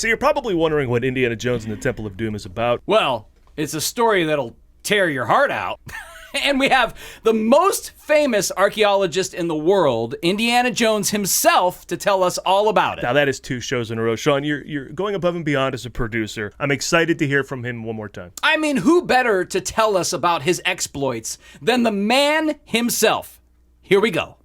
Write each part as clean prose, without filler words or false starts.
So you're probably wondering what Indiana Jones and the Temple of Doom is about. Well, it's a story that'll tear your heart out. And we have the most famous archaeologist in the world, Indiana Jones himself, to tell us all about it. Now, that is 2 shows in a row. Sean, you're going above and beyond as a producer. I'm excited to hear from him one more time. I mean, who better to tell us about his exploits than the man himself? Here we go.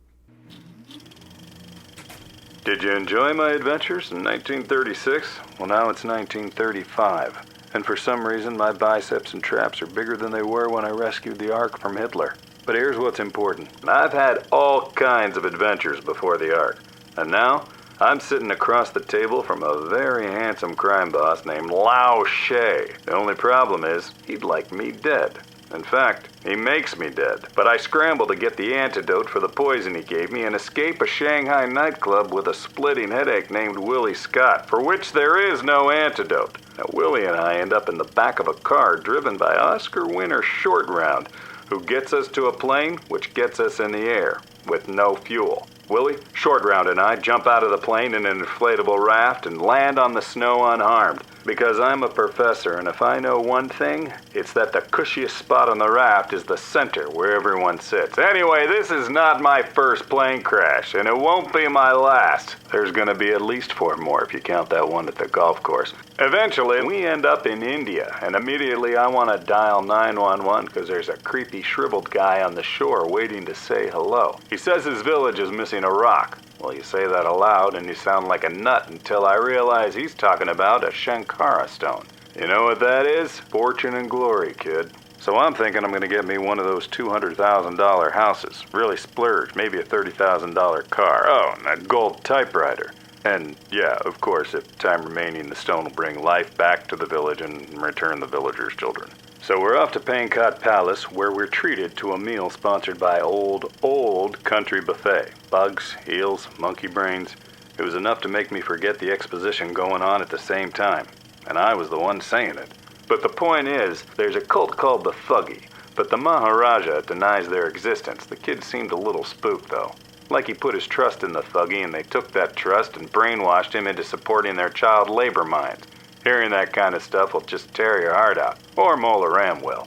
Did you enjoy my adventures in 1936? Well, now it's 1935. And for some reason, my biceps and traps are bigger than they were when I rescued the Ark from Hitler. But here's what's important. I've had all kinds of adventures before the Ark. And now, I'm sitting across the table from a very handsome crime boss named Lao She. The only problem is, he'd like me dead. In fact, he makes me dead. But I scramble to get the antidote for the poison he gave me and escape a Shanghai nightclub with a splitting headache named Willie Scott, for which there is no antidote. Now, Willie and I end up in the back of a car driven by Oscar winner Short Round, who gets us to a plane which gets us in the air with no fuel. Willie, Short Round, and I jump out of the plane in an inflatable raft and land on the snow unharmed. Because I'm a professor, and if I know one thing, it's that the cushiest spot on the raft is the center where everyone sits. Anyway, this is not my first plane crash, and it won't be my last. There's gonna be at least 4 more if you count that one at the golf course. Eventually, we end up in India, and immediately I want to dial 911 because there's a creepy shriveled guy on the shore waiting to say hello. He says his village is missing a rock. Well, you say that aloud and you sound like a nut until I realize he's talking about a Shankara stone. You know what that is? Fortune and glory, kid. So I'm thinking I'm going to get me one of those $200,000 houses. Really splurge. Maybe a $30,000 car. Oh, and a gold typewriter. And yeah, of course, if time remaining, the stone will bring life back to the village and return the villagers' children. So we're off to Pankot Palace, where we're treated to a meal sponsored by old country buffet. Bugs, eels, monkey brains. It was enough to make me forget the exposition going on at the same time. And I was the one saying it. But the point is, there's a cult called the Thuggy, but the Maharaja denies their existence. The kid seemed a little spooked, though. Like he put his trust in the Thuggy, and they took that trust and brainwashed him into supporting their child labor mines. Hearing that kind of stuff will just tear your heart out. Or Mola Ram will.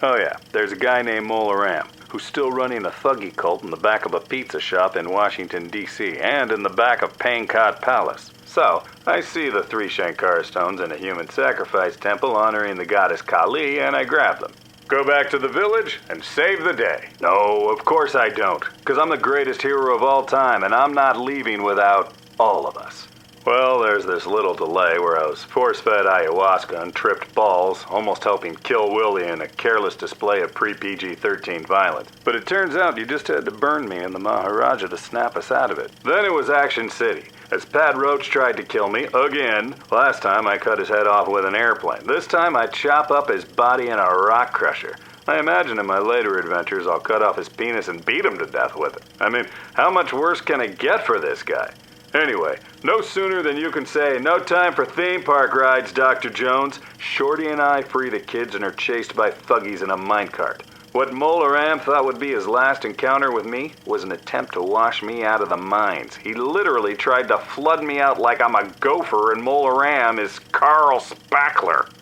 Oh yeah, there's a guy named Mola Ram who's still running a Thuggy cult in the back of a pizza shop in Washington, D.C., and in the back of Pankot Palace. So, I see the 3 Shankara stones in a human sacrifice temple honoring the goddess Kali, and I grab them. Go back to the village and save the day. No, of course I don't, because I'm the greatest hero of all time, and I'm not leaving without all of us. Well, there's this little delay where I was force-fed ayahuasca and tripped balls, almost helping kill Willie in a careless display of pre-PG-13 violence. But it turns out you just had to burn me and the Maharaja to snap us out of it. Then it was Action City, as Pat Roach tried to kill me again. Last time I cut his head off with an airplane. This time I chop up his body in a rock crusher. I imagine in my later adventures I'll cut off his penis and beat him to death with it. I mean, how much worse can it get for this guy? Anyway, no sooner than you can say, no time for theme park rides, Dr. Jones. Shorty and I free the kids and are chased by thuggies in a minecart. What Mola Ram thought would be his last encounter with me was an attempt to wash me out of the mines. He literally tried to flood me out like I'm a gopher and Mola Ram is Carl Spackler.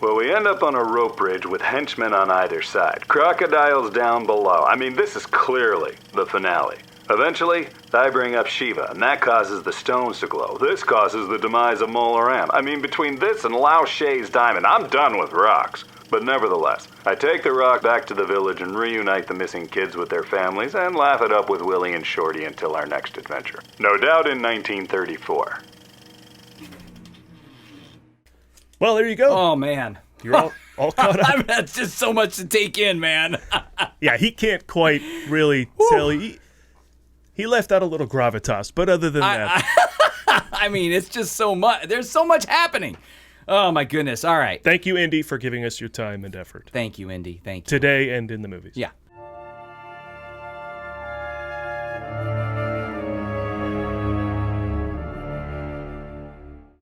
Well, we end up on a rope bridge with henchmen on either side, crocodiles down below. I mean, this is clearly the finale. Eventually, I bring up Shiva, and that causes the stones to glow. This causes the demise of Mola Ram. I mean, between this and Lao She's diamond, I'm done with rocks. But nevertheless, I take the rock back to the village and reunite the missing kids with their families and laugh it up with Willie and Shorty until our next adventure. No doubt in 1934. Well, there you go. Oh, man. You're all caught up. That's just so much to take in, man. Yeah, he can't quite really tell you. He left out a little gravitas, but other than that. I mean, it's just so much. There's so much happening. Oh, my goodness. All right. Thank you, Indy, for giving us your time and effort. Thank you, Indy. Thank you. Today and in the movies. Yeah.